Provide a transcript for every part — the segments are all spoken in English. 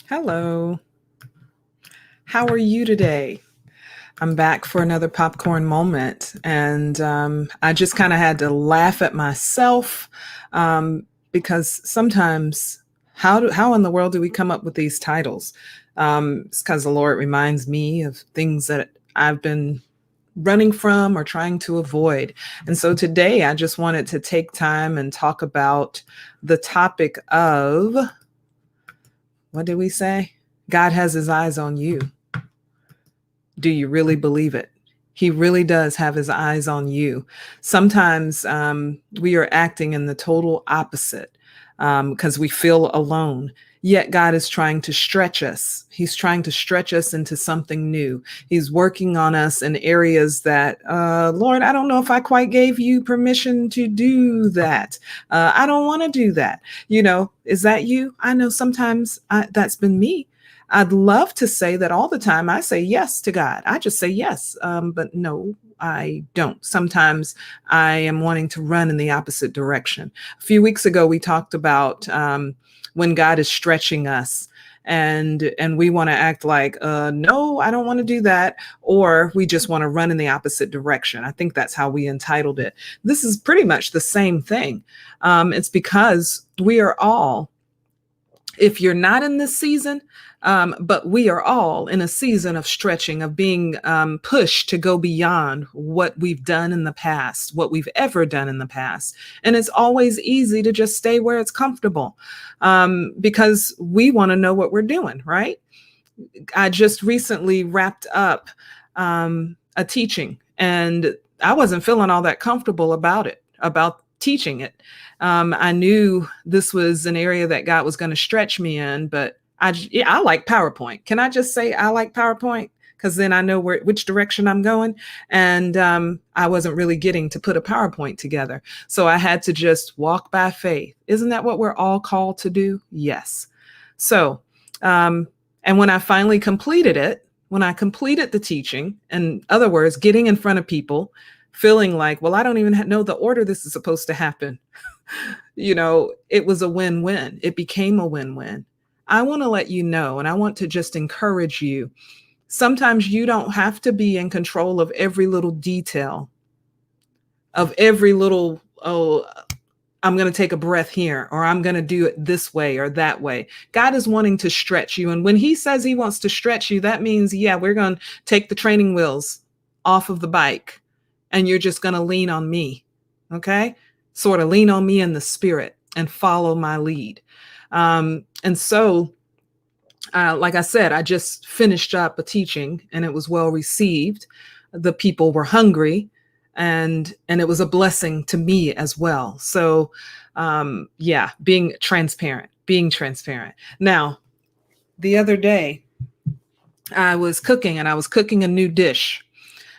Hello. How are you today? I'm back for another popcorn moment. And I just kind of had to laugh at myself because sometimes, how in the world do we come up with these titles? It's because the Lord reminds me of things that I've been running from or trying to avoid. And so today I just wanted to take time and talk about the topic of, what did we say? God has his eyes on you. Do you really believe it? He really does have his eyes on you. Sometimes we are acting in the total opposite because we feel alone. Yet God is trying to stretch us. He's trying to stretch us into something new. He's working on us in areas that, Lord, I don't know if I quite gave you permission to do that. I don't want to do that. Is that you? I know sometimes that's been me. I'd love to say that all the time I say yes to God. I just say yes. But no, I don't. Sometimes I am wanting to run in the opposite direction. A few weeks ago, we talked about when God is stretching us and we want to act like, no, I don't want to do that. Or we just want to run in the opposite direction. I think that's how we entitled it. This is pretty much the same thing. It's because we are all, if you're not in this season, but we are all in a season of stretching, of being pushed to go beyond what we've done in the past, what we've ever done in the past. And it's always easy to just stay where it's comfortable because we want to know what we're doing, right? I just recently wrapped up a teaching and I wasn't feeling all that comfortable about it, about teaching it. I knew this was an area that God was going to stretch me in, but I like PowerPoint. Can I just say I like PowerPoint? Because then I know which direction I'm going. And I wasn't really getting to put a PowerPoint together. So I had to just walk by faith. Isn't that what we're all called to do? Yes. So, and when I finally completed it, when I completed the teaching, in other words, getting in front of people, feeling like, well, I don't even know the order this is supposed to happen. It was a win-win. It became a win-win. I want to let you know, and I want to just encourage you. Sometimes you don't have to be in control of every little detail, of every little, oh, I'm going to take a breath here, or I'm going to do it this way or that way. God is wanting to stretch you. And when he says he wants to stretch you, that means, yeah, we're going to take the training wheels off of the bike and you're just going to lean on me. Okay. Sort of lean on me in the spirit and follow my lead. And so, like I said, I just finished up a teaching and it was well received. The people were hungry and it was a blessing to me as well. So, yeah, being transparent. Now, the other day, I was cooking and I was cooking a new dish.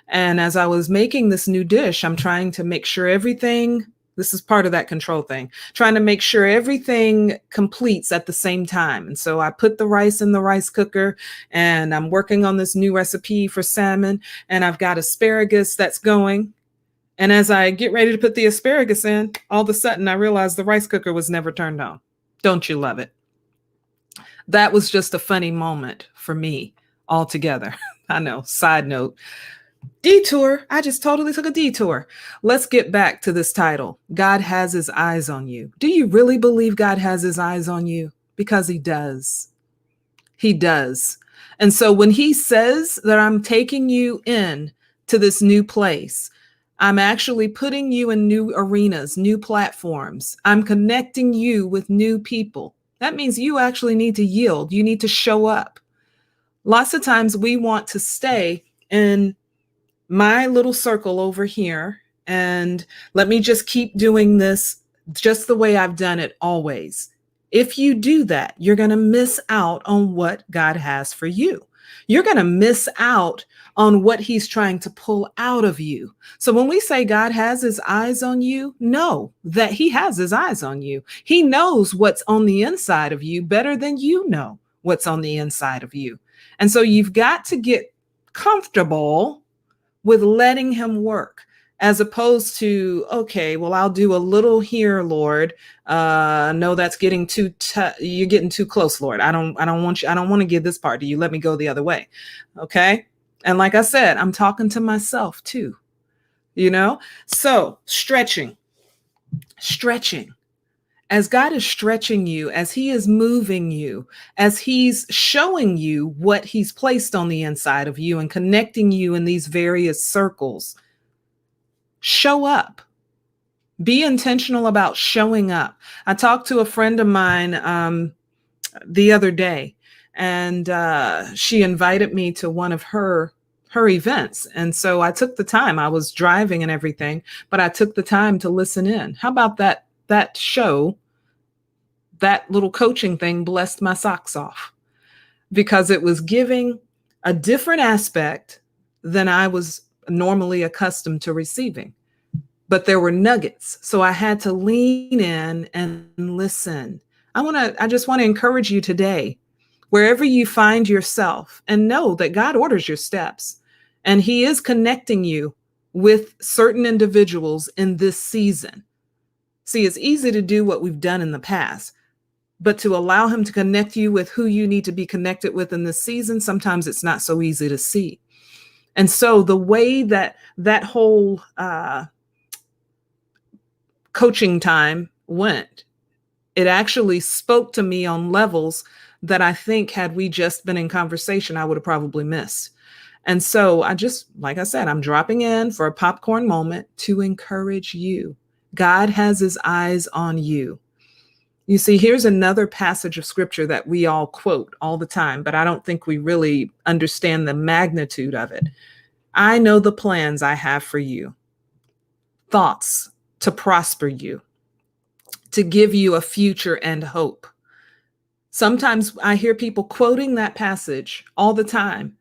And as I was making this new dish, I'm trying to make sure everything, this is part of that control thing, trying to make sure everything completes at the same time. And so I put the rice in the rice cooker and I'm working on this new recipe for salmon and I've got asparagus that's going. And as I get ready to put the asparagus in, all of a sudden I realized the rice cooker was never turned on. Don't you love it? That was just a funny moment for me altogether. I know, side note. Detour. I just totally took a detour. Let's get back to this title. God has his eyes on you. Do you really believe God has his eyes on you? Because he does. He does. And so when he says that I'm taking you in to this new place, I'm actually putting you in new arenas, new platforms. I'm connecting you with new people. That means you actually need to yield. You need to show up. Lots of times we want to stay in my little circle over here and let me just keep doing this just the way I've done it always. If you do that, you're going to miss out on what God has for you. You're going to miss out on what he's trying to pull out of you. So when we say God has his eyes on you, know that he has his eyes on you. He knows what's on the inside of you better than you know what's on the inside of you. And so you've got to get comfortable with letting him work. as opposed to, okay, well, I'll do a little here, Lord. No, that's getting you're getting too close, Lord. I don't want you. I don't want to give this part to you. Let me go the other way. Okay. And like I said, I'm talking to myself too, you know? So stretching. As God is stretching you, as He is moving you, as He's showing you what He's placed on the inside of you and connecting you in these various circles, show up. Be intentional about showing up. I talked to a friend of mine the other day, and she invited me to one of her events. And so I took the time. I was driving and everything, but I took the time to listen in. How about that show? That little coaching thing blessed my socks off because it was giving a different aspect than I was normally accustomed to receiving. But there were nuggets. So I had to lean in and listen. I just want to encourage you today, wherever you find yourself, and know that God orders your steps and He is connecting you with certain individuals in this season. See, it's easy to do what we've done in the past, but to allow Him to connect you with who you need to be connected with in this season, sometimes it's not so easy to see. And so the way that whole coaching time went, it actually spoke to me on levels that I think had we just been in conversation, I would have probably missed. And so like I said, I'm dropping in for a popcorn moment to encourage you. God has His eyes on you. You see, here's another passage of scripture that we all quote all the time, but I don't think we really understand the magnitude of it. I know the plans I have for you, thoughts to prosper you, to give you a future and hope. Sometimes I hear people quoting that passage all the time,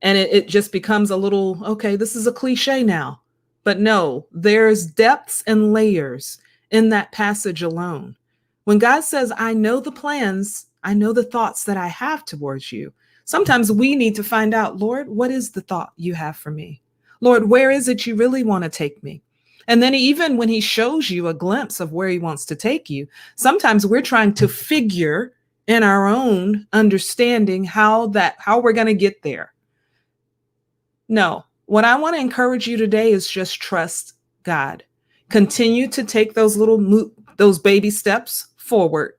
and it just becomes a little, okay, this is a cliche now. But no, there's depths and layers in that passage alone. When God says, I know the plans, I know the thoughts that I have towards you. Sometimes we need to find out, Lord, what is the thought you have for me? Lord, where is it you really want to take me? And then even when He shows you a glimpse of where He wants to take you, sometimes we're trying to figure in our own understanding how we're going to get there. No, what I want to encourage you today is just trust God. Continue to take those baby steps forward.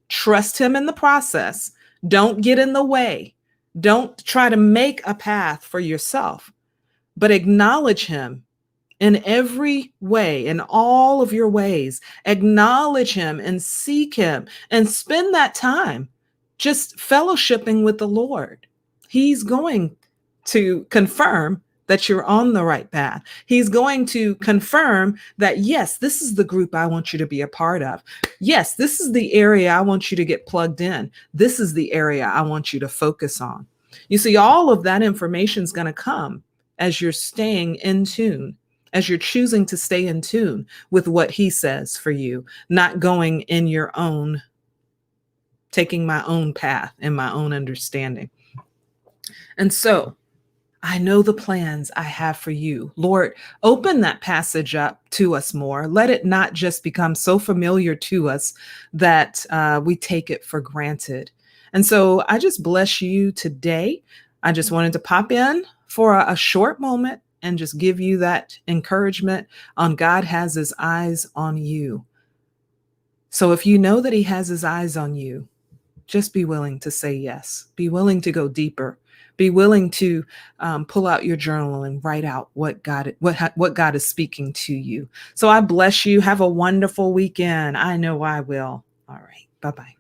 Trust Him in the process. Don't get in the way. Don't try to make a path for yourself, but acknowledge Him in every way, in all of your ways. Acknowledge Him and seek Him and spend that time just fellowshipping with the Lord. He's going to confirm that you're on the right path. He's going to confirm that, yes, this is the group I want you to be a part of. Yes, this is the area I want you to get plugged in. This is the area I want you to focus on. You see, all of that information is going to come as you're staying in tune, as you're choosing to stay in tune with what He says for you, not going in your own, taking my own path and my own understanding. And so, I know the plans I have for you. Lord, open that passage up to us more. Let it not just become so familiar to us that we take it for granted. And so I just bless you today. I just wanted to pop in for a short moment and just give you that encouragement on God has His eyes on you. So if you know that He has His eyes on you, just be willing to say yes. Be willing to go deeper. Be willing to pull out your journal and write out what God is speaking to you. So I bless you. Have a wonderful weekend. I know I will. All right. Bye-bye.